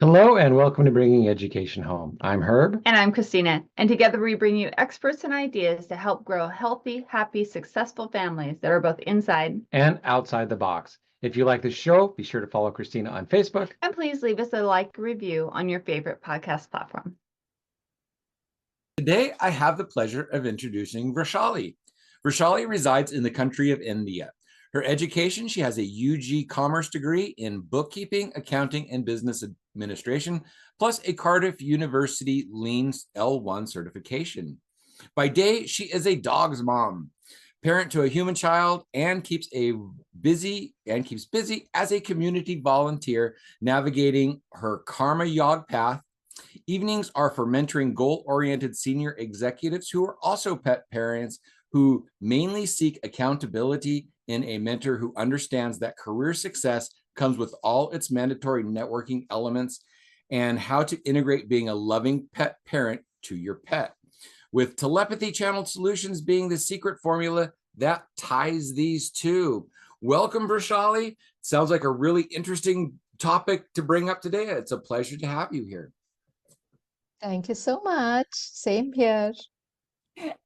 Hello and welcome to Bringing Education Home. I'm Herb. And I'm Christina. And together we bring you experts and ideas to help grow healthy, happy, successful families that are both inside and outside the box. If you like the show, be sure to follow Christina on Facebook. And please leave us a like review on your favorite podcast platform. Today, I have the pleasure of introducing Vrushali. Vrushali resides in the country of India. Her education, she has a UG Commerce degree in bookkeeping, accounting, and business administration, plus a Cardiff University Lean L1 certification. By day, she is a dog's mom, parent to a human child, and keeps busy as a community volunteer navigating her Karma Yog path. Evenings are for mentoring goal-oriented senior executives who are also pet parents who mainly seek accountability in a mentor who understands that career success comes with all its mandatory networking elements and how to integrate being a loving pet parent to your pet. With telepathy channeled solutions being the secret formula that ties these two. Welcome, Vrushali. Sounds like a really interesting topic to bring up today. It's a pleasure to have you here. Thank you so much. Same here.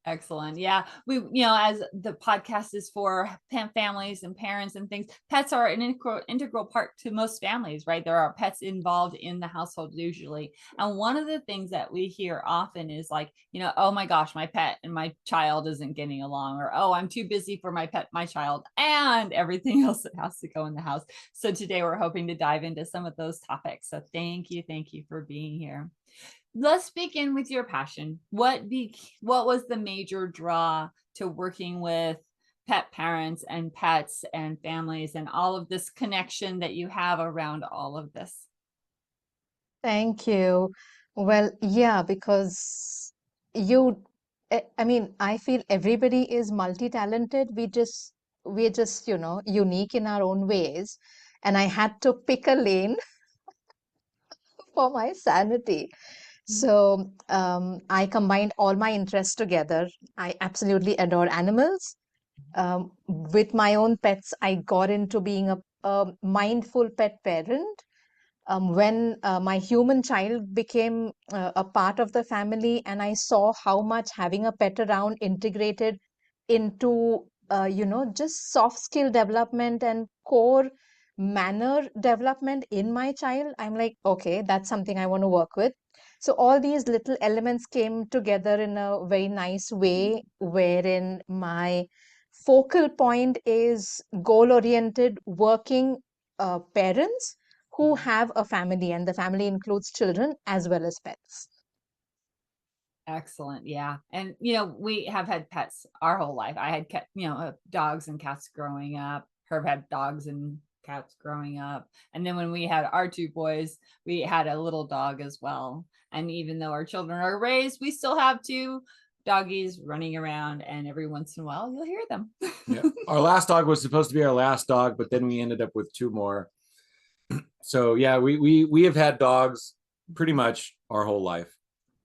Excellent. Yeah. As the podcast is for families and parents and things, pets are an integral part to most families, right? There are pets involved in the household usually. And one of the things that we hear often is like, oh my gosh, my pet and my child isn't getting along, or, oh, I'm too busy for my pet, my child, and everything else that has to go in the house. So today we're hoping to dive into some of those topics. So thank you for being here. Let's begin with your passion. What was the major draw to working with pet parents and pets and families and all of this connection that you have around all of this? Thank you. Well, yeah, because I feel everybody is multi-talented. We're just, unique in our own ways. And I had to pick a lane for my sanity. So I combined all my interests together. I absolutely adore animals. With my own pets, I got into being a mindful pet parent. When my human child became a part of the family, and I saw how much having a pet around integrated into, just soft skill development and core manner development in my child, I'm like, okay, that's something I want to work with. So all these little elements came together in a very nice way, wherein my focal point is goal-oriented working parents who have a family, and the family includes children as well as pets. Excellent. Yeah. And, we have had pets our whole life. I had dogs and cats growing up. Herb had dogs and cats growing up. And then when we had our two boys, we had a little dog as well. And even though our children are raised, we still have two doggies running around, and every once in a while you'll hear them. Yeah. Our last dog was supposed to be our last dog, but then we ended up with two more. So yeah, we have had dogs pretty much our whole life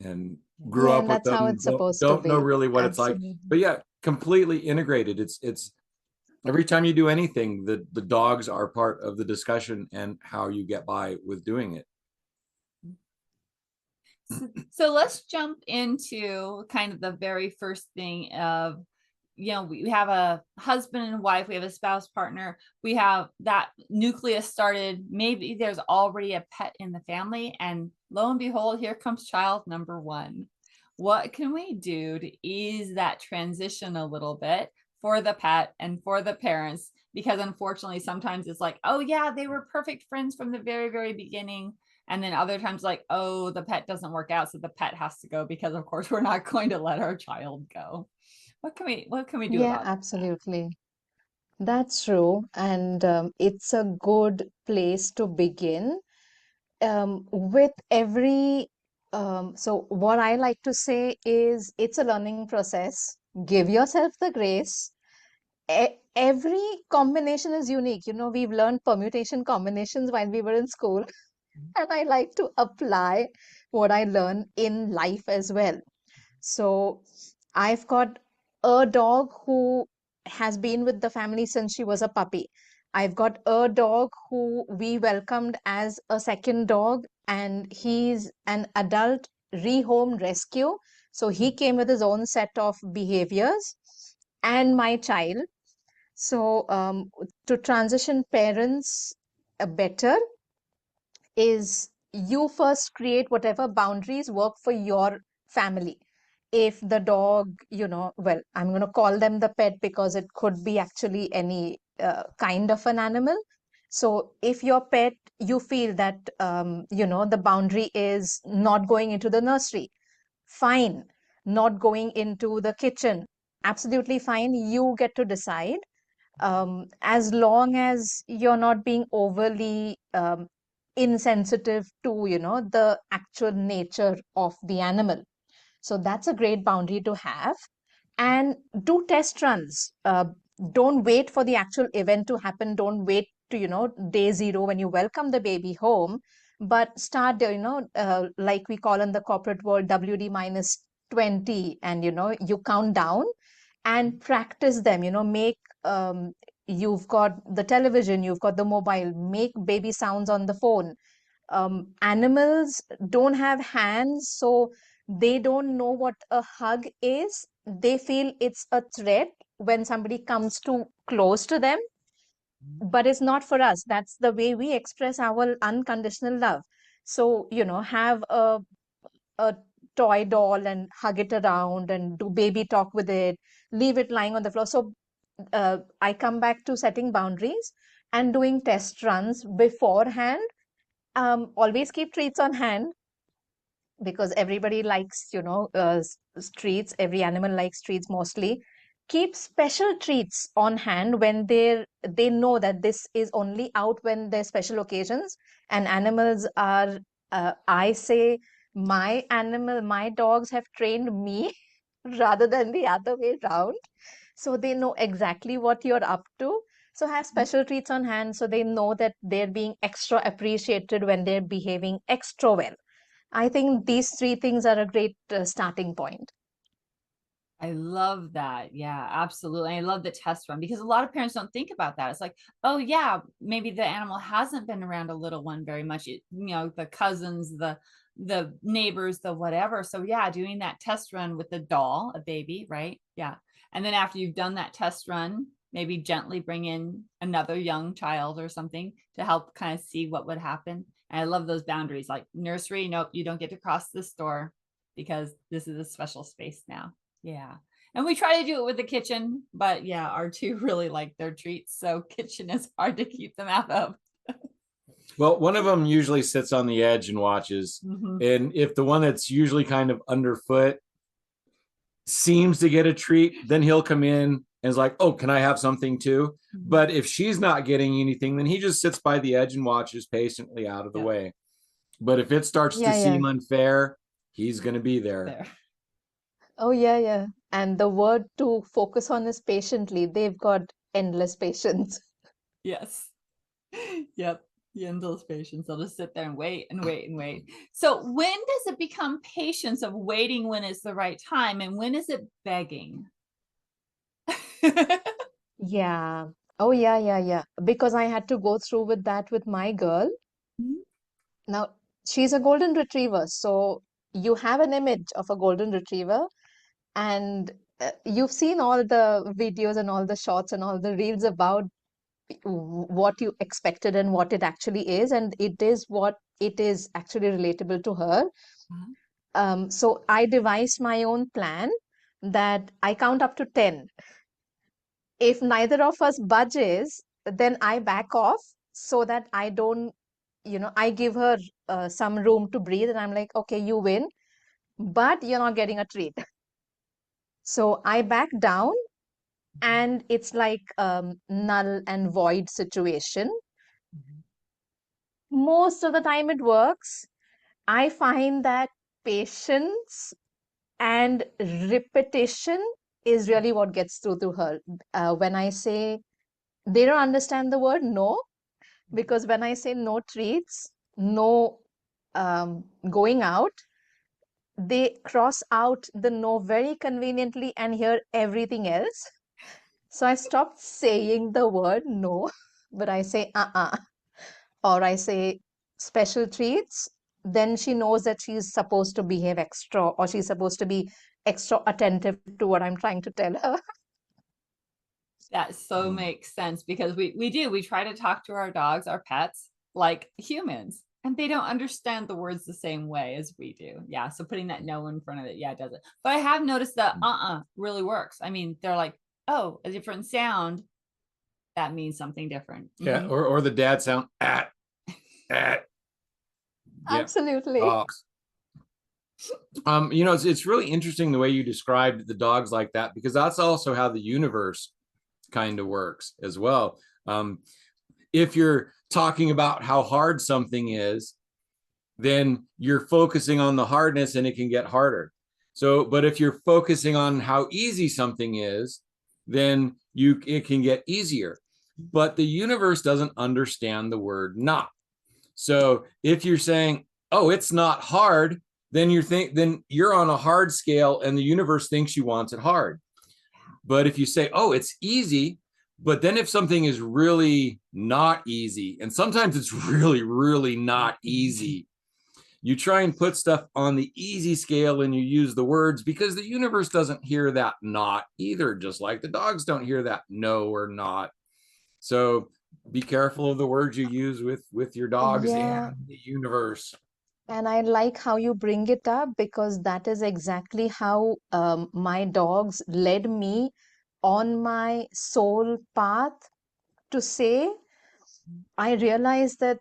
and grew up with that's them. how it's supposed to Don't know be. really what Absolutely. it's like, but yeah, completely integrated. It's every time you do anything, the dogs are part of the discussion and how you get by with doing it. So let's jump into kind of the very first thing of, we have a husband and wife, we have a spouse partner, we have that nucleus started, maybe there's already a pet in the family, and lo and behold, here comes child number one. What can we do to ease that transition a little bit for the pet and for the parents? Because unfortunately, sometimes it's like, oh yeah, they were perfect friends from the very, very beginning. And then other times like, oh, the pet doesn't work out, so the pet has to go, because of course we're not going to let our child go. What can we do Yeah, about absolutely. That's true. And it's a good place to begin. With every, so what I like to say is it's a learning process. Give yourself the grace. Every combination is unique. We've learned permutation combinations while we were in school, and I like to apply what I learn in life as well. So I've got a dog who has been with the family since she was a puppy. I've got a dog who we welcomed as a second dog, and he's an adult rehomed rescue. So he came with his own set of behaviors and my child. So to transition parents better is you first create whatever boundaries work for your family. If the dog, well, I'm going to call them the pet because it could be actually any kind of an animal. So if your pet, you feel that, the boundary is not going into the nursery, fine. Not going into the kitchen, absolutely fine. You get to decide. As long as you're not being overly insensitive to, the actual nature of the animal. So that's a great boundary to have. And do test runs. Don't wait for the actual event to happen. Don't wait to, day zero when you welcome the baby home, but start, like we call in the corporate world, WD minus 20, and, you count down and practice them, make, you've got the television, you've got the mobile, make baby sounds on the phone. Animals don't have hands, so they don't know what a hug is. They feel it's a threat when somebody comes too close to them, but it's not for us. That's the way we express our unconditional love. So, have a toy doll and hug it around and do baby talk with it, leave it lying on the floor. So, I come back to setting boundaries and doing test runs beforehand. Always keep treats on hand because everybody likes, treats. Every animal likes treats mostly. Keep special treats on hand when they know that this is only out when there's special occasions. And animals are, I say, my dogs have trained me rather than the other way around. So they know exactly what you're up to. So have special treats on hand so they know that they're being extra appreciated when they're behaving extra well. I think these three things are a great starting point. I love that. Yeah, absolutely. I love the test run because a lot of parents don't think about that. It's like, oh yeah, maybe the animal hasn't been around a little one very much. The cousins, the neighbors, the whatever. So yeah, doing that test run with the doll, a baby, right? Yeah. And then after you've done that test run, maybe gently bring in another young child or something to help kind of see what would happen. And I love those boundaries, like nursery, nope, you don't get to cross this door because this is a special space now. Yeah. And we try to do it with the kitchen, but yeah, our two really like their treats. So kitchen is hard to keep them out of. Well, one of them usually sits on the edge and watches. And if the one that's usually kind of underfoot seems to get a treat, then he'll come in and is like, oh, can I have something too? But if she's not getting anything, then he just sits by the edge and watches patiently out of the way. But if it starts to seem unfair, he's going to be there. Oh, yeah. And the word to focus on is patiently. They've got endless patience. Yes. Yep. The endless patience. They'll just sit there and wait and wait and wait. So when does it become patience of waiting when it's the right time? And when is it begging? Yeah. Oh, yeah. Because I had to go through with that with my girl. Now, she's a golden retriever. So you have an image of a golden retriever. And you've seen all the videos and all the shots and all the reels about what you expected and what it actually is. And it is what it is actually relatable to her. So I devised my own plan that I count up to 10. If neither of us budges, then I back off so that I don't, I give her some room to breathe. And I'm like, okay, you win, but you're not getting a treat. So I back down, and it's like null and void situation. Most of the time it works. I find that patience and repetition is really what gets through to her. When I say they don't understand the word no, because when I say no treats, no going out, they cross out the no very conveniently and hear everything else. So I stopped saying the word no, but I say or I say special treats, then she knows that she's supposed to behave extra, or she's supposed to be extra attentive to what I'm trying to tell her. That so makes sense, because we try to talk to our dogs, our pets, like humans, and they don't understand the words the same way as we do. Yeah. So putting that no in front of it, yeah, it does it. But I have noticed that really works. I mean, they're like, oh, a different sound, that means something different. Yeah, or the dad sound at. Yeah. Absolutely. You know, it's really interesting the way you described the dogs like that, because that's also how the universe kind of works as well. If you're talking about how hard something is, then you're focusing on the hardness and it can get harder. So, but if you're focusing on how easy something is, then it can get easier. But the universe doesn't understand the word not. So if you're saying, oh, it's not hard, then you're on a hard scale and the universe thinks you want it hard. But if you say, oh, it's easy, but then if something is really not easy, and sometimes it's really, really not easy, you try and put stuff on the easy scale and you use the words, because the universe doesn't hear that not either, just like the dogs don't hear that no or not. So be careful of the words you use with your dogs and the universe. And I like how you bring it up, because that is exactly how my dogs led me on my soul path to say. I realized that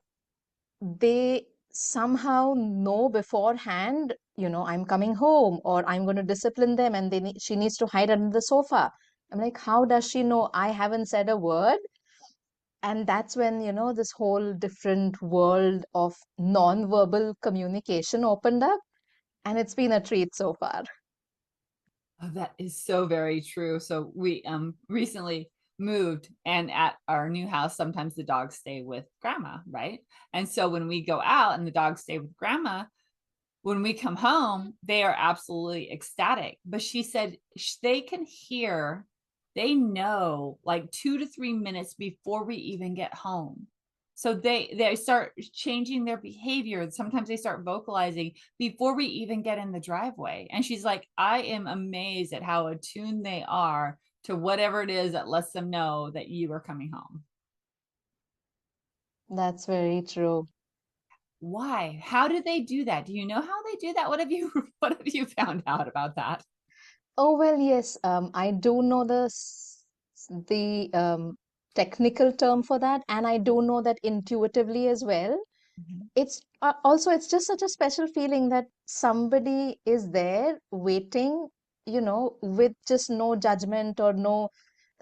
they somehow know beforehand, I'm coming home, or I'm going to discipline them, and she needs to hide under the sofa. I'm like, how does she know I haven't said a word? And that's when, this whole different world of non-verbal communication opened up, and it's been a treat so far. Oh, that is so very true. So we recently moved, and at our new house, sometimes the dogs stay with grandma, right? And so when we go out and the dogs stay with grandma, when we come home, they are absolutely ecstatic. But she said they can hear, they know like 2 to 3 minutes before we even get home. So they start changing their behavior. Sometimes they start vocalizing before we even get in the driveway. And she's like, I am amazed at how attuned they are to whatever it is that lets them know that you are coming home. That's very true. Why? How do they do that? Do you know how they do that? What have you found out about that? Oh, well, yes, I do know the technical term for that, and I do know that intuitively as well. It's also, it's just such a special feeling that somebody is there waiting, with just no judgment or no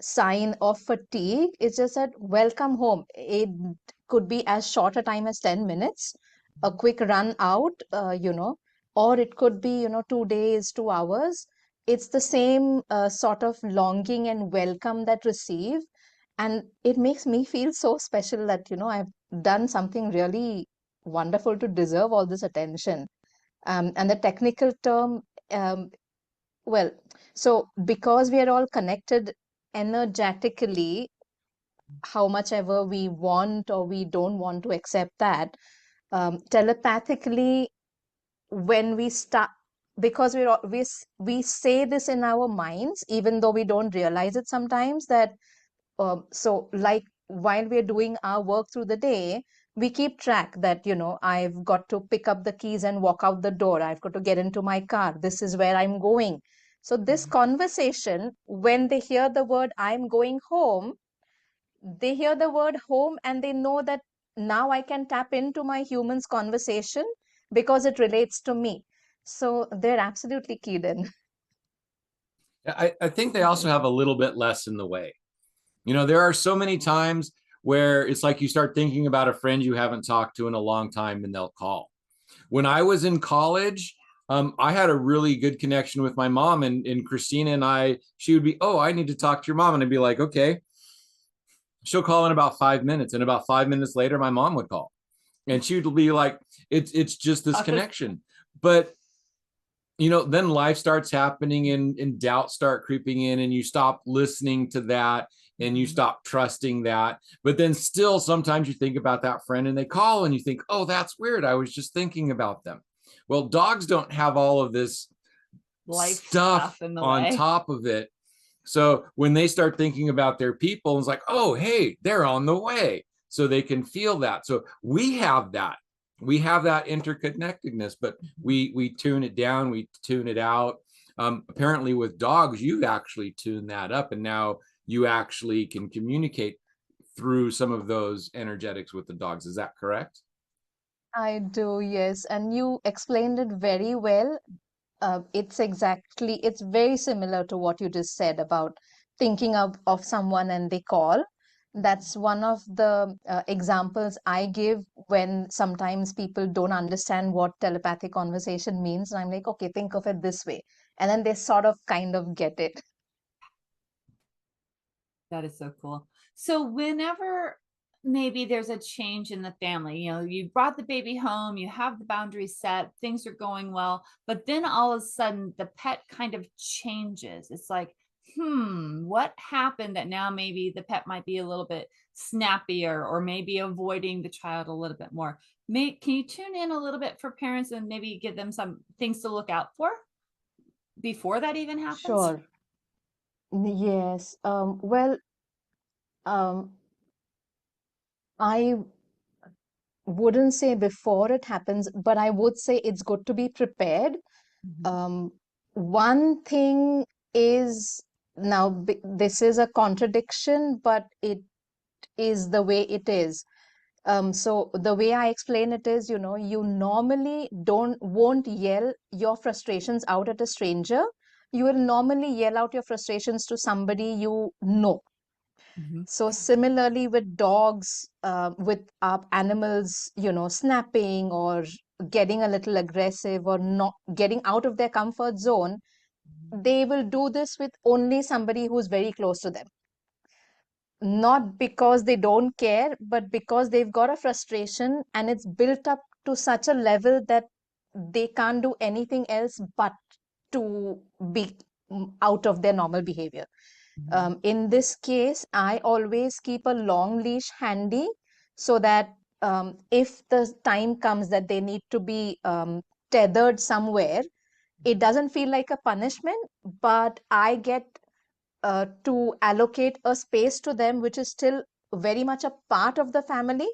sign of fatigue. It's just that welcome home. It could be as short a time as 10 minutes, a quick run out, or it could be, 2 days, 2 hours. It's the same sort of longing and welcome that receive. And it makes me feel so special that, I've done something really wonderful to deserve all this attention. And the technical term, well, so because we are all connected energetically, how much ever we want or we don't want to accept that, telepathically, when we start, because we say this in our minds, even though we don't realize it sometimes, that so like while we're doing our work through the day, we keep track that, I've got to pick up the keys and walk out the door. I've got to get into my car. This is where I'm going. So this conversation, when they hear the word I'm going home, they hear the word home and they know that now I can tap into my human's conversation because it relates to me. So they're absolutely keyed in. I think they also have a little bit less in the way. There are so many times where it's like you start thinking about a friend you haven't talked to in a long time and they'll call. When I was in college, I had a really good connection with my mom, and Christina and she would be, oh, I need to talk to your mom. And I'd be like, okay. She'll call in about 5 minutes. And about 5 minutes later, my mom would call. And she would be like, it's just this connection. But then life starts happening and doubt start creeping in, and you stop listening to that. and you stop trusting that. But then still, sometimes you think about that friend and they call and you think, oh, that's weird. I was just thinking about them. Well, dogs don't have all of this Life stuff in the on way. top of it. So when they start thinking about their people, it's like, oh, hey, they're on the way. So they can feel that. So we have that. We have that interconnectedness, but we tune it down, we tune it out. Apparently with dogs, you've actually tuned that up, and now you actually can communicate through some of those energetics with the dogs. Is that correct? I do, yes. And you explained it very well. It's very similar to what you just said about thinking of someone and they call. That's one of the examples I give when sometimes people don't understand what telepathic conversation means. And I'm like, okay, think of it this way. And then they sort of kind of get it. That is so cool. So whenever maybe there's a change in the family, you know, you brought the baby home, you have the boundaries set, things are going well, but then all of a sudden the pet kind of changes. It's like, what happened that now maybe the pet might be a little bit snappier or maybe avoiding the child a little bit more. Can you tune in a little bit for parents and maybe give them some things to look out for before that even happens? Sure. Yes. Well, um, I wouldn't say before it happens, but I would say it's good to be prepared. Um, one thing is now this is a contradiction, but it is the way it is. So the way I explain it is, you know, you normally won't yell your frustrations out at a stranger. You will normally yell out your frustrations to somebody you know. So similarly with dogs, with animals, you know, snapping or getting a little aggressive or not getting out of their comfort zone, they will do this with only somebody who's very close to them. Not because they don't care, but because they've got a frustration and it's built up to such a level that they can't do anything else but to be out of their normal behavior. In this case, I always keep a long leash handy so that if the time comes that they need to be tethered somewhere, it doesn't feel like a punishment, but I get to allocate a space to them, which is still very much a part of the family,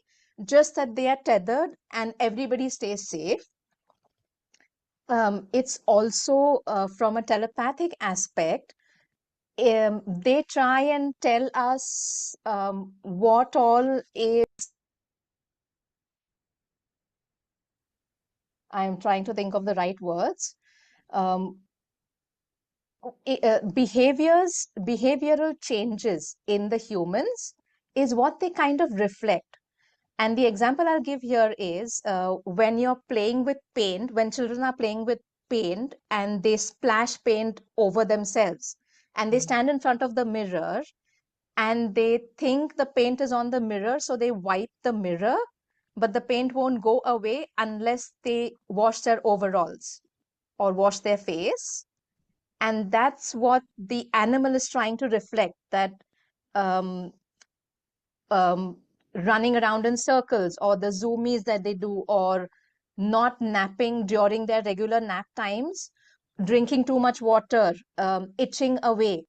just that they are tethered and everybody stays safe. It's also from a telepathic aspect. They try and tell us what all is. I'm trying to think of the right words. Um, behavioral changes in the humans is what they kind of reflect. And the example I'll give here is when you're playing with paint, when children are playing with paint and they splash paint over themselves and they stand in front of the mirror and they think the paint is on the mirror, so they wipe the mirror, but the paint won't go away unless they wash their overalls or wash their face. And that's what the animal is trying to reflect, that um, running around in circles or the zoomies that they do, or not napping during their regular nap times, drinking too much water, itching away.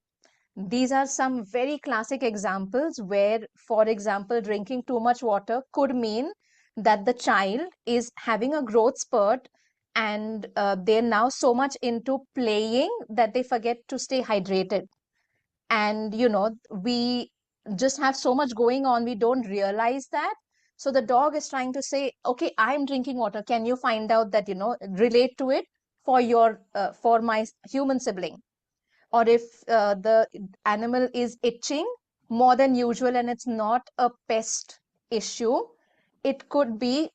These are some very classic examples where, for example, drinking too much water could mean that the child is having a growth spurt and they're now so much into playing that they forget to stay hydrated. And, you know, we just have so much going on, we don't realize that. So the dog is trying to say, okay, I'm drinking water. Can you find out that, you know, relate to it for for my human sibling? Or if the animal is itching more than usual and it's not a pest issue, it could be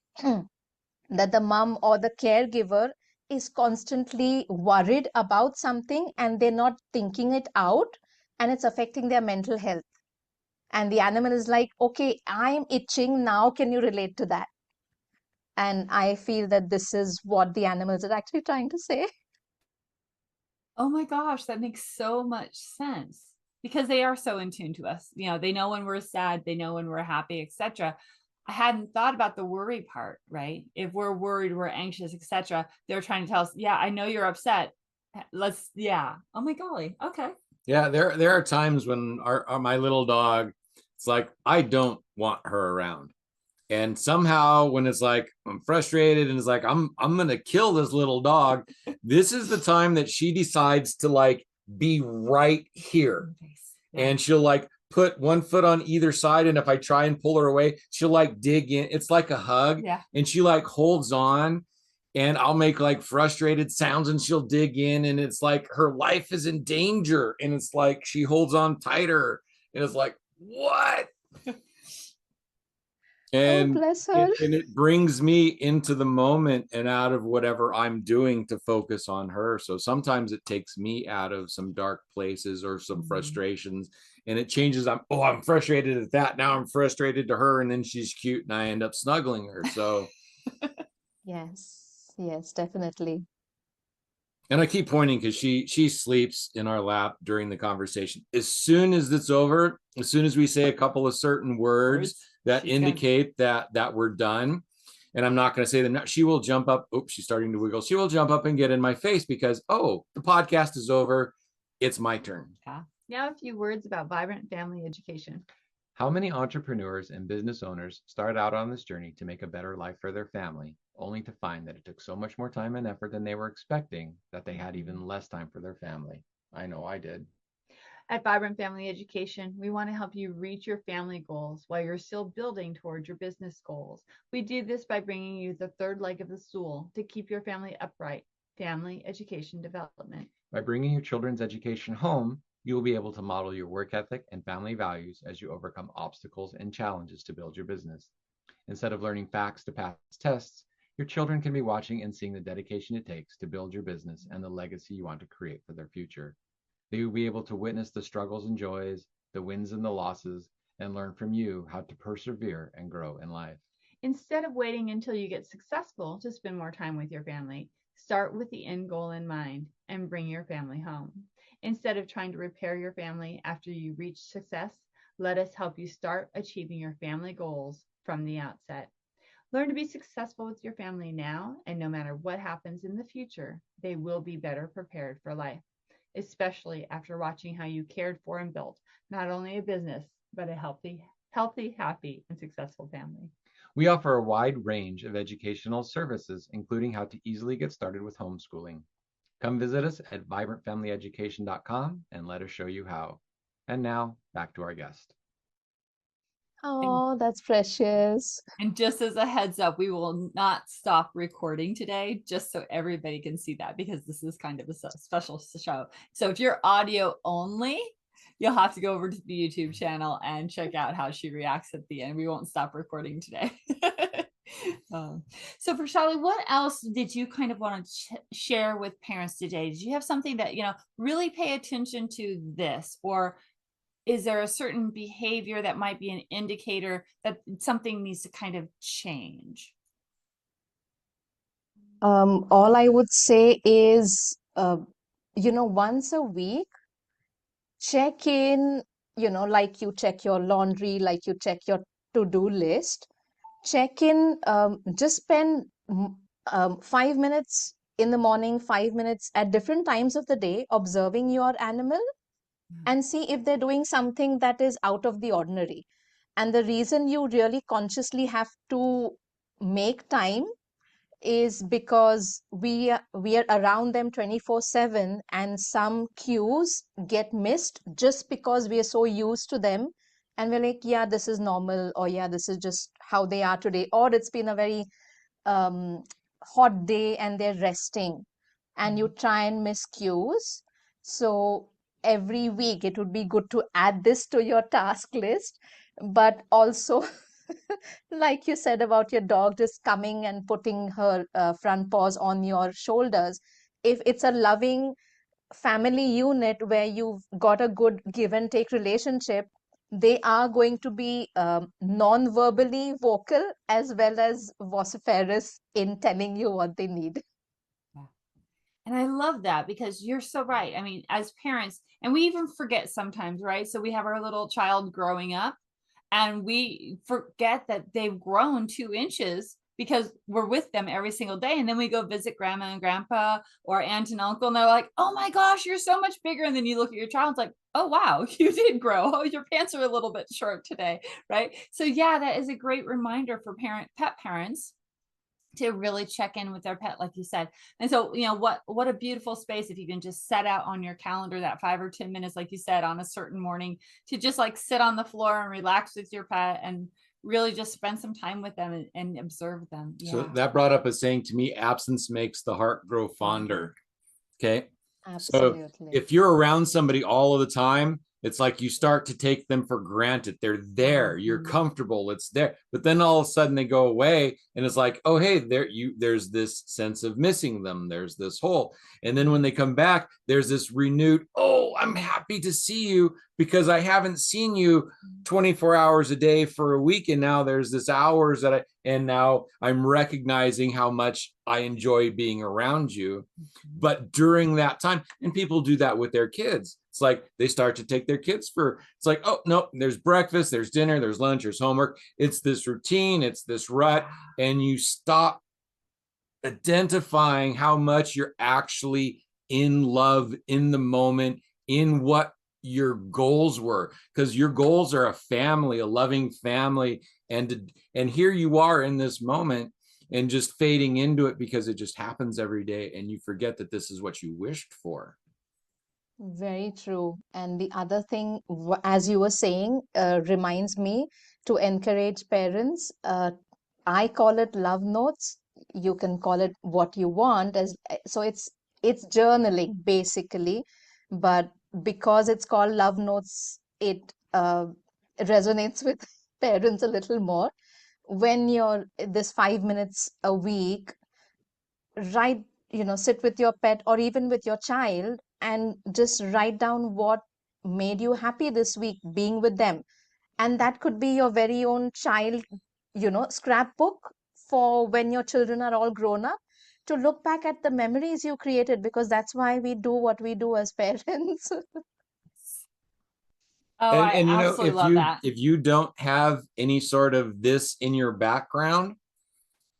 that the mom or the caregiver is constantly worried about something and they're not thinking it out, and it's affecting their mental health. And the animal is like, okay, I'm itching now, can you relate to that? And I feel that this is what the animals are actually trying to say. Oh my gosh, that makes so much sense. because they are so in tune to us. They know when we're sad, they know when we're happy, etc. I hadn't thought about the worry part, right? If we're worried, we're anxious, etc. They're trying to tell us, yeah, I know you're upset. Oh my golly. Okay. Yeah, there are times when my little dog, it's like I don't want her around. And somehow when it's like I'm frustrated and it's like I'm gonna kill this little dog, this is the time that she decides to like be right here. Yeah. And she'll like put one foot on either side, and if I try and pull her away, she'll like dig in. It's like a hug. Yeah. And she like holds on, and I'll make like frustrated sounds and she'll dig in, and it's like her life is in danger, and it's like she holds on tighter, and it's like, what? And, bless her. and it brings me into the moment and out of whatever I'm doing to focus on her. So sometimes it takes me out of some dark places or some frustrations, and it changes. I'm frustrated at that. Now I'm frustrated to her, and then she's cute and I end up snuggling her. So yes, definitely. and I keep pointing because she sleeps in our lap during the conversation. As soon as it's over, as soon as we say a couple of certain words that indicate that we're done, and I'm not going to say them now, she will jump up. Oops, she's starting to wiggle. She will jump up and get in my face because, oh, the podcast is over. It's my turn. Yeah. Now a few words about Vibrant Family Education. How many entrepreneurs and business owners start out on this journey to make a better life for their family, only to find that it took so much more time and effort than they were expecting that they had even less time for their family? I know I did. At Vibrant Family Education, we want to help you reach your family goals while you're still building towards your business goals. We do this by bringing you the third leg of the stool to keep your family upright, family education development. By bringing your children's education home, you will be able to model your work ethic and family values as you overcome obstacles and challenges to build your business. Instead of learning facts to pass tests, your children can be watching and seeing the dedication it takes to build your business and the legacy you want to create for their future. They will be able to witness the struggles and joys, the wins and the losses, and learn from you how to persevere and grow in life. Instead of waiting until you get successful to spend more time with your family, start with the end goal in mind and bring your family home. Instead of trying to repair your family after you reach success, let us help you start achieving your family goals from the outset. Learn to be successful with your family now, and no matter what happens in the future, they will be better prepared for life, especially after watching how you cared for and built not only a business, but a healthy, happy, and successful family. We offer a wide range of educational services, including how to easily get started with homeschooling. Come visit us at vibrantfamilyeducation.com and let us show you how. And now, back to our guest. Oh, that's precious. And just as a heads up, we will not stop recording today, just so everybody can see that, because this is kind of a special show. So if you're audio only, you'll have to go over to the YouTube channel and check out how she reacts at the end. We won't stop recording today. So Vrushali, what else did you kind of want to share with parents today? Did you have something that, really pay attention to this, or is there a certain behavior that might be an indicator that something needs to kind of change? All I would say is, once a week, check in, like you check your laundry, like you check your to-do list, check in, just spend 5 minutes in the morning, 5 minutes at different times of the day, observing your animal and see if they're doing something that is out of the ordinary. And the reason you really consciously have to make time is because we are around them 24/7, and some cues get missed just because we are so used to them, and we're like, yeah, this is normal, or yeah, this is just how they are today, or it's been a very hot day and they're resting, and you try and miss cues. So every week it would be good to add this to your task list, but also like you said about your dog just coming and putting her front paws on your shoulders, if it's a loving family unit where you've got a good give and take relationship, they are going to be non-verbally vocal as well as vociferous in telling you what they need. And I love that, because you're so right. I mean, as parents, and we even forget sometimes, right? So we have our little child growing up and we forget that they've grown 2 inches because we're with them every single day. And then we go visit grandma and grandpa or aunt and uncle, and they're like, oh my gosh, you're so much bigger. And then you look at your child, it's like, oh wow, you did grow. Oh, your pants are a little bit short today, right? So yeah, that is a great reminder for pet parents to really check in with their pet, like you said. And so, what a beautiful space if you can just set out on your calendar that 5 or 10 minutes, like you said, on a certain morning, to just like sit on the floor and relax with your pet and really just spend some time with them and observe them. So Yeah. that brought up a saying to me: absence makes the heart grow fonder. Okay. So Absolutely. if you're around somebody all of the time, it's like you start to take them for granted. They're there, you're comfortable, it's there. But then all of a sudden they go away, and it's like, oh hey, there's this sense of missing them. There's this hole. And then when they come back, there's this renewed, oh, I'm happy to see you because I haven't seen you 24 hours a day for a week. And now there's this hours and now I'm recognizing how much I enjoy being around you. But during that time, and people do that with their kids, it's like they start to take their kids it's like, oh no, there's breakfast, there's dinner, there's lunch, there's homework. It's this routine, it's this rut, and you stop identifying how much you're actually in love in the moment, in what your goals were, because your goals are a family, a loving family. And here you are in this moment and just fading into it because it just happens every day, and you forget that this is what you wished for. Very true. And the other thing, as you were saying, reminds me to encourage parents. I call it love notes. You can call it what you want. So it's journaling basically, but because it's called love notes, it resonates with parents a little more. When you're this 5 minutes a week, write, sit with your pet or even with your child and just write down what made you happy this week being with them. And that could be your very own child, scrapbook for when your children are all grown up, to look back at the memories you created, because that's why we do what we do as parents. Oh, I And absolutely love that. if you don't have any sort of this in your background,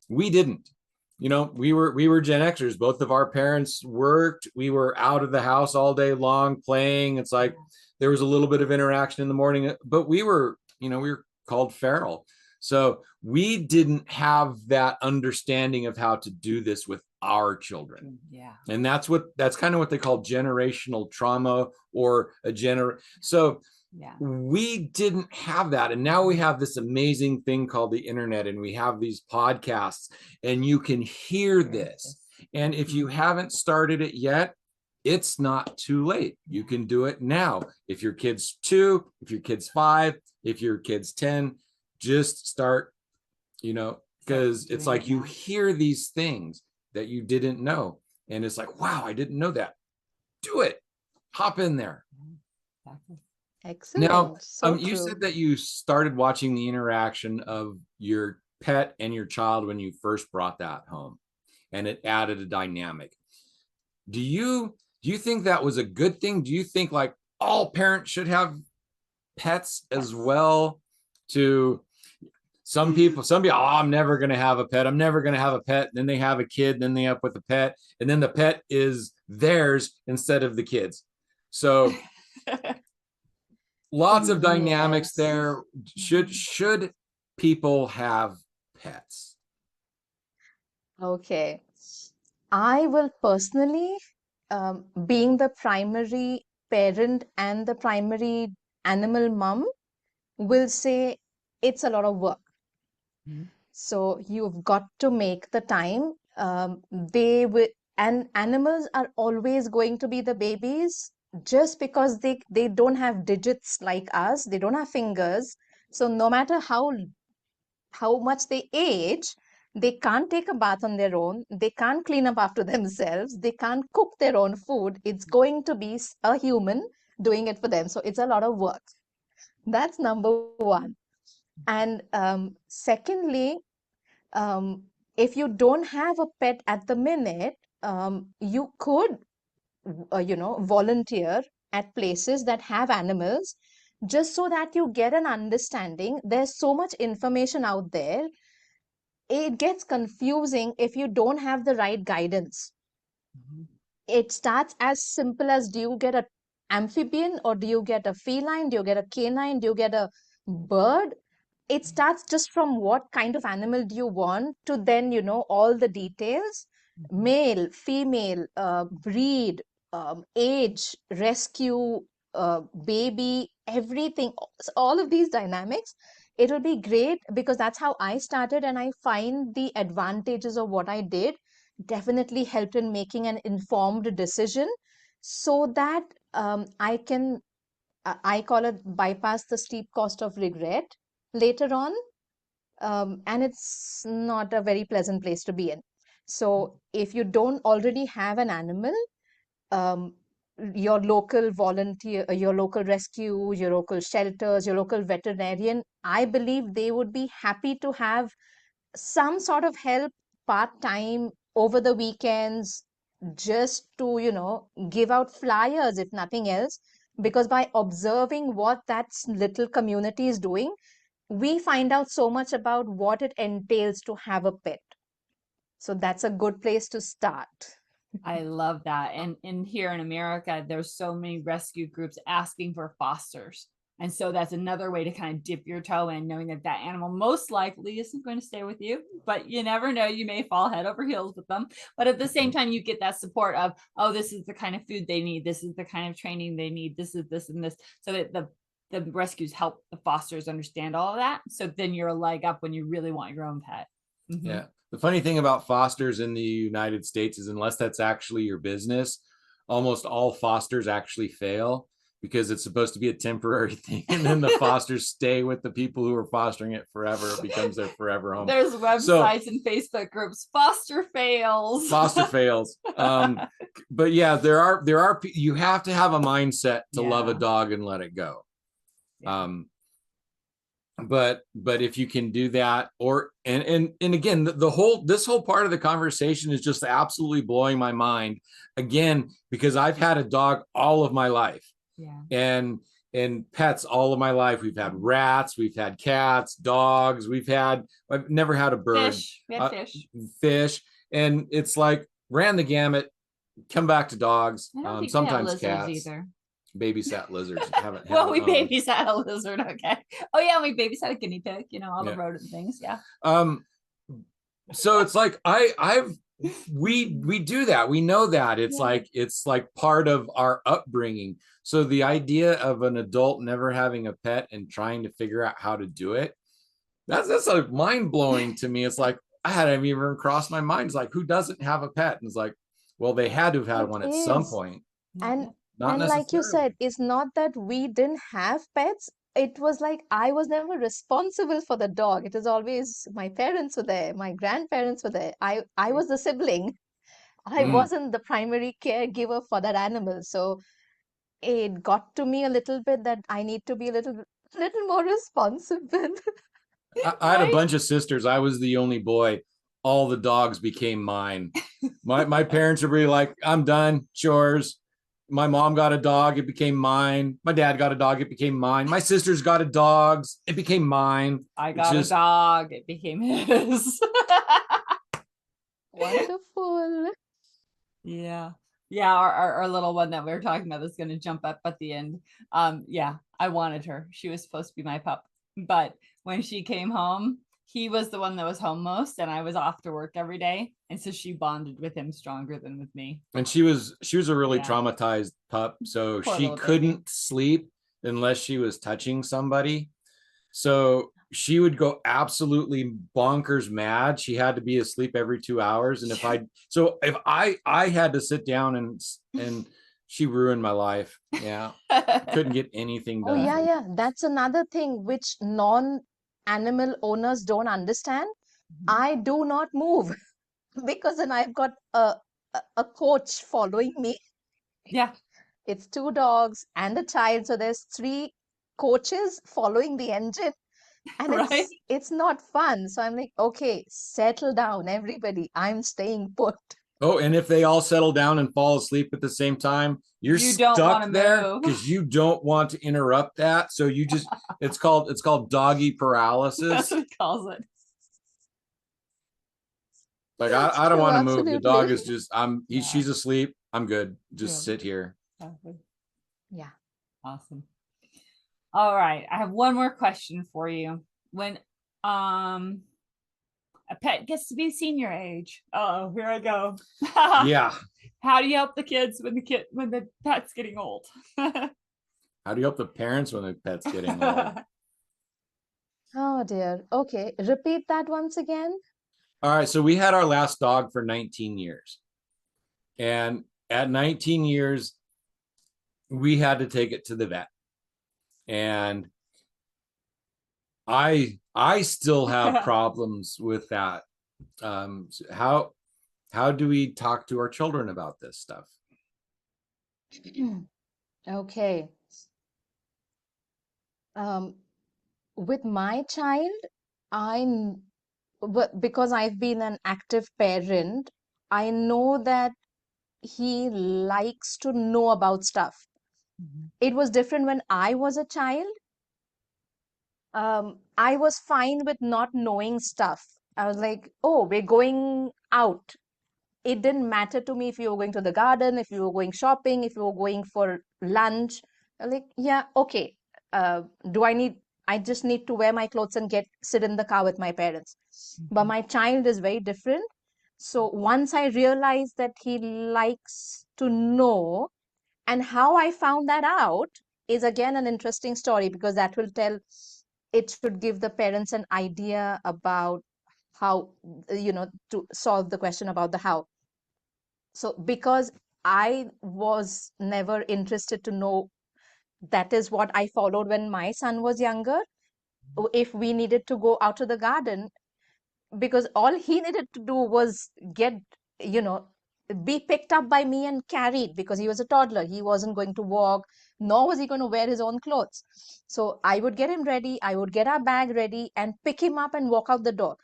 we didn't. We were Gen Xers. Both of our parents worked. We were out of the house all day long playing. It's like there was a little bit of interaction in the morning, but we were called feral. So we didn't have that understanding of how to do this with our children. Yeah. And that's kind of what they call generational trauma, or so Yeah. we didn't have that. And now we have this amazing thing called the internet, and we have these podcasts, and you can hear this. And if you haven't started it yet, it's not too late. You can do it now. If your kid's 2, if your kid's 5, if your kid's 10, just start, because it's like you hear these things that you didn't know. And it's like, wow, I didn't know that. Do it. Hop in there. Excellent. Now, So you true. said that you started watching the interaction of your pet and your child when you first brought that home, and it added a dynamic. Do you think that was a good thing? Do you think like all parents should have pets as well? To some people, oh, I'm never going to have a pet. I'm never going to have a pet. Then they have a kid, then they up with a pet, and then the pet is theirs instead of the kids. So lots of dynamics there. Should people have pets? Okay. I will personally, being the primary parent and the primary animal mom, will say it's a lot of work. So you've got to make the time. And animals are always going to be the babies, just because they don't have digits like us. They don't have fingers. So no matter how much they age, they can't take a bath on their own. They can't clean up after themselves. They can't cook their own food. It's going to be a human doing it for them. So it's a lot of work. That's number one. And secondly, if you don't have a pet at the minute, you could, volunteer at places that have animals just so that you get an understanding. There's so much information out there. It gets confusing if you don't have the right guidance. Mhm. It starts as simple as, do you get a amphibian or do you get a feline? Do you get a canine? Do you get a bird? It starts just from what kind of animal do you want to then, all the details, Mhm. male, female, breed, age, rescue, baby, everything, all of these dynamics. It will be great because that's how I started. And I find the advantages of what I did definitely helped in making an informed decision so that I can, I call it bypass the steep cost of regret later on. And it's not a very pleasant place to be in. So if you don't already have an animal, um, your local volunteer, your local rescue, your local shelters, your local veterinarian, I believe they would be happy to have some sort of help part time over the weekends, just to, give out flyers, if nothing else. Because by observing what that little community is doing, we find out so much about what it entails to have a pet. So that's a good place to start. I love that. And in here in America, there's so many rescue groups asking for fosters. And so that's another way to kind of dip your toe in, knowing that that animal most likely isn't going to stay with you, but you never know. You may fall head over heels with them. But at the same time, you get that support of, oh, this is the kind of food they need. This is the kind of training they need. This is this and this. So that the rescues help the fosters understand all of that. So then you're a leg up when you really want your own pet. Mm-hmm. Yeah. The funny thing about fosters in the United States is, unless that's actually your business, almost all fosters actually fail because it's supposed to be a temporary thing. And then the fosters stay with the people who are fostering it forever. It becomes their forever home. There's websites and Facebook groups, foster fails. Foster fails. But yeah, there are, you have to have a mindset to love a dog and let it go. Yeah. But if you can do that, or and again, this whole part of the conversation is just absolutely blowing my mind, again, because I've had a dog all of my life. Yeah. And pets all of my life. We've had rats, we've had cats, dogs, I've never had a bird. Fish. We had fish. And it's like, ran the gamut, come back to dogs, I don't think sometimes we have cats. either. Babysat lizards. Well, we babysat a lizard. Okay. Oh yeah, we babysat a guinea pig. All the rodent things. Yeah. So it's like we do that. We know that it's like part of our upbringing. So the idea of an adult never having a pet and trying to figure out how to do it, that's like mind blowing to me. It's like, I hadn't even crossed my mind. It's like, who doesn't have a pet? And it's like, well, they had to have had one at some point. And Not like you said, it's not that we didn't have pets. It was like I was never responsible for the dog. It was always my parents were there, my grandparents were there. I was the sibling. I wasn't the primary caregiver for that animal. So it got to me a little bit that I need to be a little more responsible. I had a bunch of sisters. I was the only boy. All the dogs became mine. My parents were really like, I'm done, chores. My mom got a dog, it became mine. My dad got a dog, it became mine. My sisters got a dog, it became mine. I got a dog, it became his. Wonderful. Yeah. Yeah, our little one that we were talking about is going to jump up at the end. Yeah, I wanted her. She was supposed to be my pup. But when she came home, he was the one that was home most, and I was off to work every day. And so she bonded with him stronger than with me. And she was a really traumatized pup. So Poor she couldn't sleep unless she was touching somebody. So she would go absolutely bonkers mad. She had to be asleep every 2 hours. And if I had to sit down and she ruined my life. Yeah. Couldn't get anything done. Oh, yeah. That's another thing which non-animal owners don't understand. I do not move because then I've got a coach following me. Yeah. It's 2 dogs and a child. So there's 3 coaches following the engine. And it's not fun. So I'm like, okay, settle down, everybody. I'm staying put. Oh, and if they all settle down and fall asleep at the same time, you're You don't want stuck to there move. because you don't want to interrupt that. So you just it's called doggy That's paralysis. what he calls it. Like That's I don't true, want to move. The dog absolutely. is just Yeah. she's asleep. I'm good. Just Yeah. sit here. Yeah. Awesome. All right. I have one more question for you. When a pet gets to be senior age. Oh, here I go. Yeah. How do you help the kids when the pet's getting old? How do you help the parents when the pet's getting old? Oh dear. Okay. Repeat that once again. All right. So we had our last dog for 19 years. And at 19 years, we had to take it to the vet. And I still have problems with that. So how do we talk to our children about this stuff? Okay. With my child, because I've been an active parent, I know that he likes to know about stuff. It was different when I was a child. I was fine with not knowing stuff. I was like, oh, we're going out. It didn't matter to me if you were going to the garden, if you were going shopping, if you were going for lunch. I was like, yeah, okay. Uh, I just need to wear my clothes and sit in the car with my parents. But my child is very different. So once I realized that he likes to know, and how I found that out is again an interesting story, because it should give the parents an idea about how, to solve the question about the how. So because I was never interested to know, that is what I followed when my son was younger. If we needed to go out to the garden, because all he needed to do was you know, be picked up by me and carried, because he was a toddler. He wasn't going to walk, nor was he going to wear his own clothes. So I would get him ready, I would get our bag ready and pick him up and walk out the door,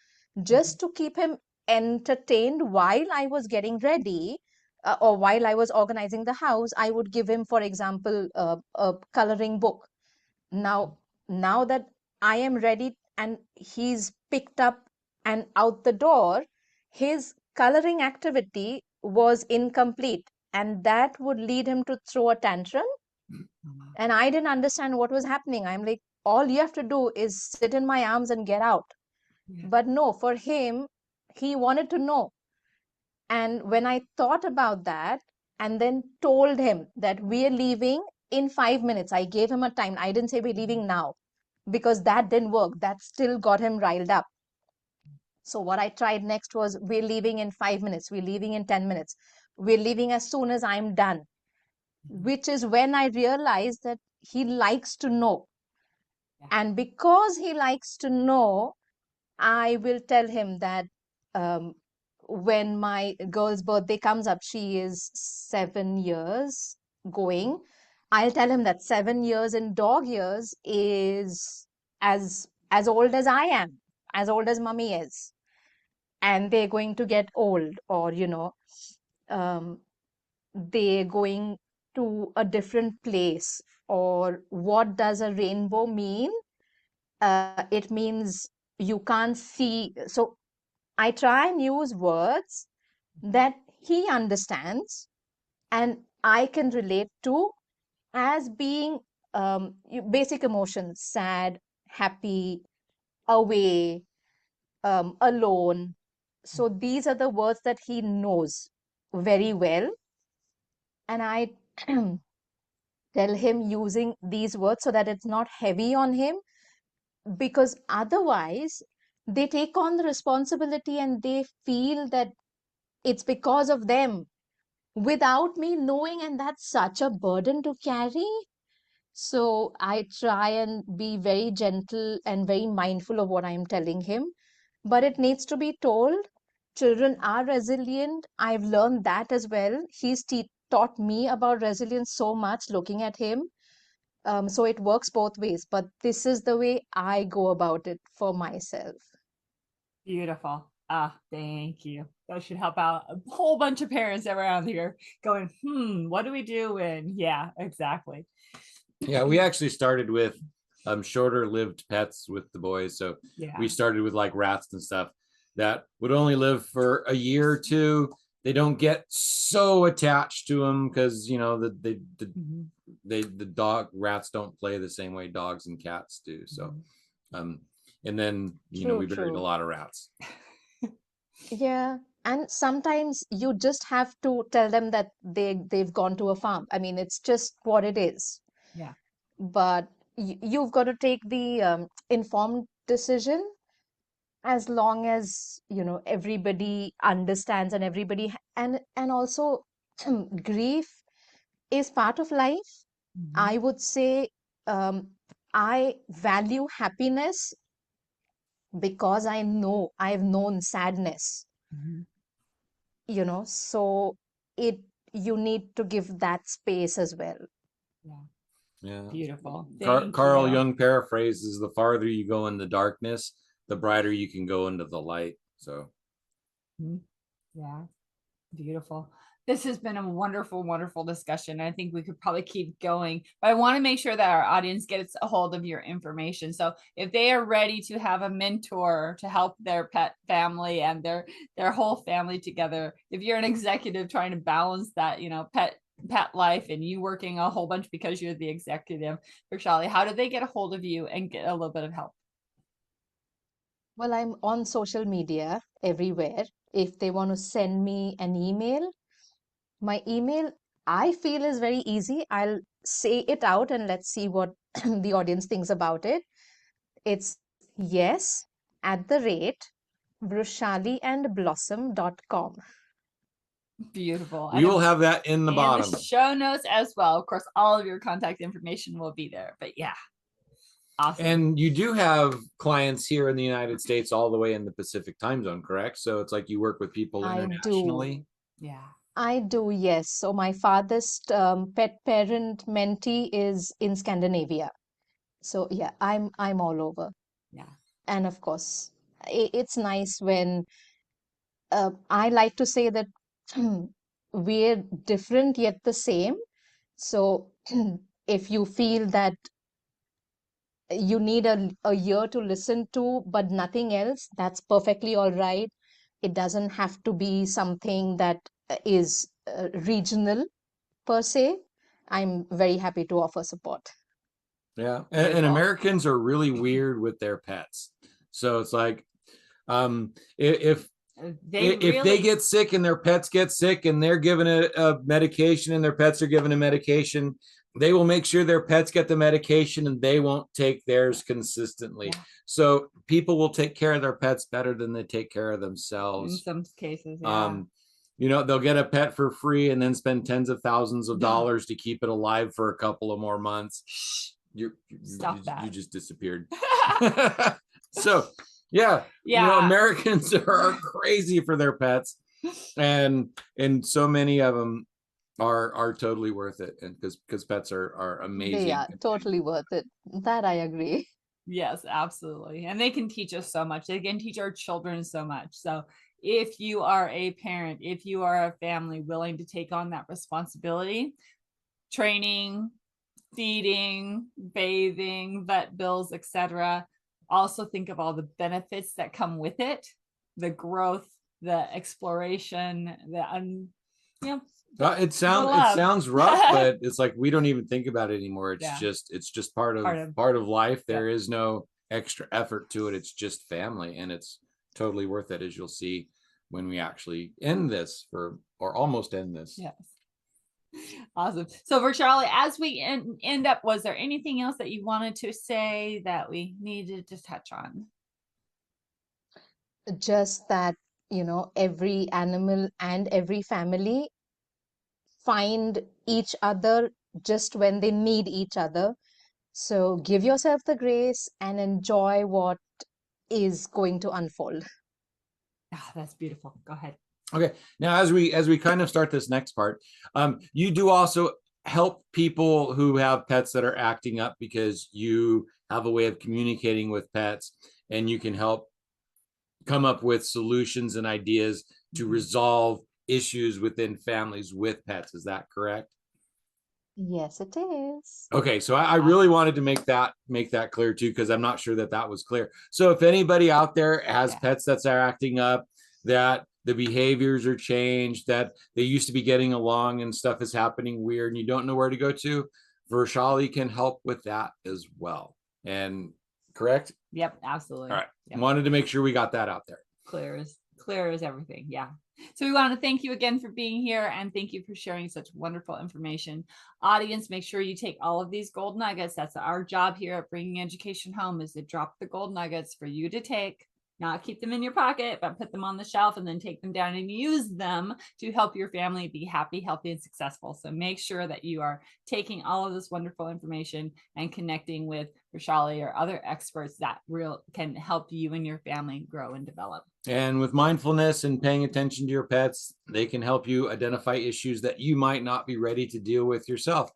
just to keep him entertained while I was getting ready. Or while I was organizing the house, I would give him, for example, a coloring book. Now that I am ready and he's picked up and out the door, his coloring activity was incomplete, and that would lead him to throw a tantrum. And I didn't understand what was happening. I'm like, all you have to do is sit in my arms and get out. But no, for him, he wanted to know. And when I thought about that and then told him that we're leaving in 5 minutes, I gave him a time. I didn't say we're leaving now, because that didn't work. That still got him riled up. So what I tried next was, we're leaving in 5 minutes, we're leaving in 10 minutes, we're leaving as soon as I'm done, which is when I realized that he likes to know. And because he likes to know, I will tell him that um, when my girl's birthday comes up, she is 7 years going. I'll tell him that 7 years in dog years is as old as I am, as old as mummy is, and they're going to get old, or um, they're going to a different place. Or what does a rainbow mean? It means you can't see. So I try and use words that he understands and I can relate to, as being basic emotions: sad, happy, away, alone. So these are the words that he knows very well. And I tell him using these words so that it's not heavy on him, because otherwise they take on the responsibility and they feel that it's because of them without me knowing, and that's such a burden to carry. So I try and be very gentle and very mindful of what I'm telling him, but it needs to be told. Children are resilient. I've learned that as well. Taught me about resilience so much looking at him. So it works both ways, but this is the way I go about it for myself. Beautiful. Thank you. That should help out a whole bunch of parents around here going, what do we do when? Yeah, exactly. Yeah, we actually started with shorter lived pets with the boys. So Yeah. we started with like rats and stuff that would only live for a year or two. They don't get so attached to them because, you know, the rats don't play the same way dogs and cats do. So, and then, you know, we buried a lot of rats. Yeah. And sometimes you just have to tell them that they've gone to a farm. I mean, it's just what it is. Yeah. But you've got to take the informed decision, as long as, you know, everybody understands and everybody and also grief is part of life. I would say I value happiness because I've known sadness, you know, so you need to give that space as well. Yeah. Beautiful. Carl Jung paraphrases, the farther you go in the darkness, the brighter you can go into the light. So yeah, beautiful. This has been a wonderful, wonderful discussion. I think we could probably keep going, but I want to make sure that our audience gets a hold of your information. So if they are ready to have a mentor to help their pet family and their whole family together, if you're an executive trying to balance that, you know, pet life and you working a whole bunch because you're the executive, Vrushali, how do they get a hold of you and get a little bit of help? Well, I'm on social media everywhere. If they want to send me an email, my email, I feel, is very easy. I'll say it out and let's see what the audience thinks about it. It's yes@vrushaliandblossom.com. Beautiful. we will have that in the bottom. The show notes as well. Of course, all of your contact information will be there. But yeah, awesome. And you do have clients here in the United States all the way in the Pacific time zone, correct? So it's like you work with people internationally. Yeah. I do, yes. So my farthest pet parent mentee is in Scandinavia. So yeah, I'm all over. Yeah. And of course, it's nice when I like to say that we're different yet the same. So if you feel that you need a year to listen to, but nothing else, that's perfectly all right. It doesn't have to be something that is regional per se. I'm very happy to offer support. Yeah. And Americans are really weird with their pets. So it's like, if they get sick and their pets get sick and they're given a medication and their pets are given a medication, they will make sure their pets get the medication and they won't take theirs consistently. Yeah. So people will take care of their pets better than they take care of themselves. In some cases, yeah. You know, they'll get a pet for free and then spend tens of thousands of dollars to keep it alive for a couple of more months. You just disappeared. So yeah, you know, Americans are crazy for their pets, and so many of them are totally worth it, and because pets are amazing. They are totally worth it. That I agree. Yes, absolutely. And they can teach us so much. They can teach our children so much. So if you are a parent, if you are a family willing to take on that responsibility, training, feeding, bathing, vet bills, etc., also think of all the benefits that come with it, the growth, the exploration, it sounds rough, but it's like we don't even think about it anymore. It's just part of life. There is no extra effort to it. It's just family, and it's totally worth it, as you'll see when we actually end this or almost end this. Yes. Awesome. So Vrushali, as we end up, was there anything else that you wanted to say that we needed to touch on? Just that, you know, every animal and every family find each other just when they need each other. So give yourself the grace and enjoy what is going to unfold. That's beautiful. Go ahead. Okay. Now, as we kind of start this next part, you do also help people who have pets that are acting up, because you have a way of communicating with pets, and you can help come up with solutions and ideas to resolve issues within families with pets. Is that correct? Yes, it is. Okay, so I really wanted to make that clear too, because I'm not sure that was clear. So if anybody out there has pets that are acting up, that the behaviors are changed, that they used to be getting along and stuff is happening weird and you don't know where to go to, Vrushali can help with that as well. And correct? Yep, absolutely. All right. Yep. Wanted to make sure we got that out there. Clear as everything. Yeah. So we want to thank you again for being here, and thank you for sharing such wonderful information. Audience, make sure you take all of these gold nuggets. That's our job here at Bringing Education Home, is to drop the gold nuggets for you to take, not keep them in your pocket, but put them on the shelf and then take them down and use them to help your family be happy, healthy, and successful. So make sure that you are taking all of this wonderful information and connecting with Vrushali or other experts that can help you and your family grow and develop. And with mindfulness and paying attention to your pets, they can help you identify issues that you might not be ready to deal with yourself.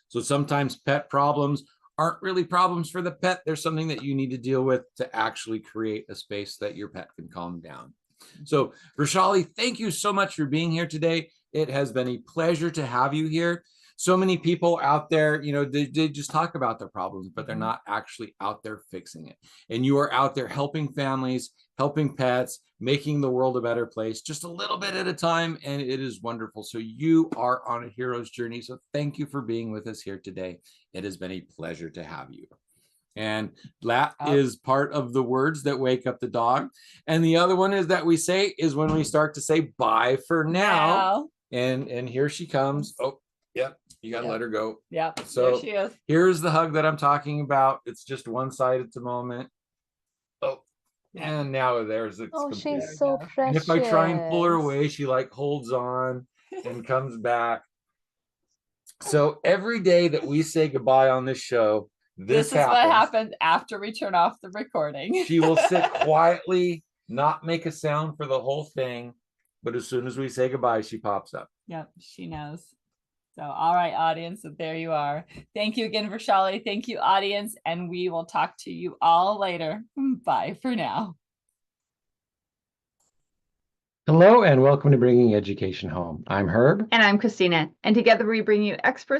So sometimes pet problems aren't really problems for the pet. There's something that you need to deal with to actually create a space that your pet can calm down. So Vrushali, thank you so much for being here today. It has been a pleasure to have you here. So many people out there, they just talk about their problems, but they're not actually out there fixing it. And you are out there helping families, helping pets, making the world a better place, just a little bit at a time. And it is wonderful. So you are on a hero's journey. So thank you for being with us here today. It has been a pleasure to have you. And that is part of the words that wake up the dog. And the other one is that we say is when we start to say bye for now. And here she comes. Oh, yep. You got to let her go. Yep. So there she is. Here's the hug that I'm talking about. It's just one side at the moment. Oh, and now there's it's Oh, complete. she's so And precious. if I try and pull her away, she like holds on and comes back. So every day that we say goodbye on this show, this is what happens after we turn off the recording. She will sit quietly, not make a sound for the whole thing. But as soon as we say goodbye, she pops up. Yep, she knows. So, all right, audience, so there you are. Thank you again, Vrushali. Thank you, audience, and we will talk to you all later. Bye for now. Hello, and welcome to Bringing Education Home. I'm Herb. And I'm Christina. And together we bring you experts